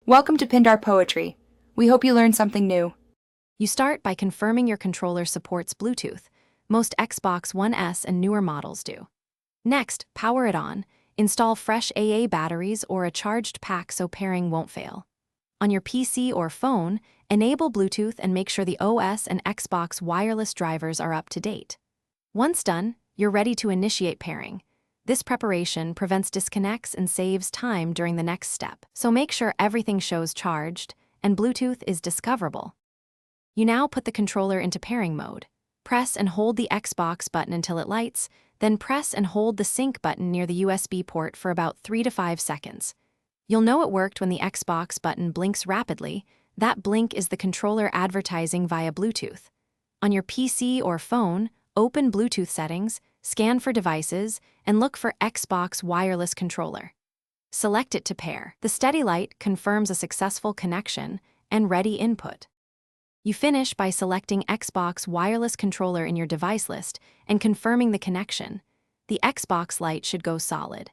Welcome to Pindar Poetry. We hope you learned something new. You start by confirming your controller supports Bluetooth. Most Xbox One S and newer models do. Next, power it on. Install fresh AA batteries or a charged pack so pairing won't fail. On your PC or phone, enable Bluetooth and make sure the OS and Xbox wireless drivers are up to date. Once done, you're ready to initiate pairing. This preparation prevents disconnects and saves time during the next step, so make sure everything shows charged and Bluetooth is discoverable. You now put the controller into pairing mode. Press and hold the Xbox button until it lights, then press and hold the sync button near the USB port for about 3 to 5 seconds. You'll know it worked when the Xbox button blinks rapidly. That blink is the controller advertising via Bluetooth. On your PC or phone, open Bluetooth settings, scan for devices, and look for Xbox wireless controller. Select it to pair. The steady light confirms a successful connection and ready input. You finish by selecting Xbox wireless controller in your device list and confirming the connection. The Xbox light should go solid.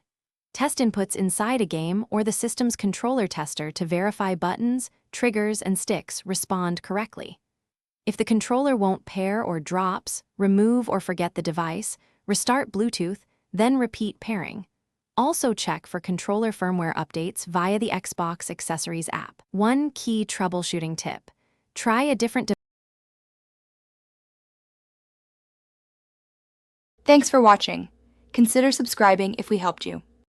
Test inputs inside a game or the system's controller tester to verify buttons, triggers, and sticks respond correctly. If the controller won't pair or drops, remove or forget the device, restart Bluetooth, then repeat pairing. Also check for controller firmware updates via the Xbox Accessories app. One key troubleshooting tip: try a different device. Thanks for watching. Consider subscribing if we helped you.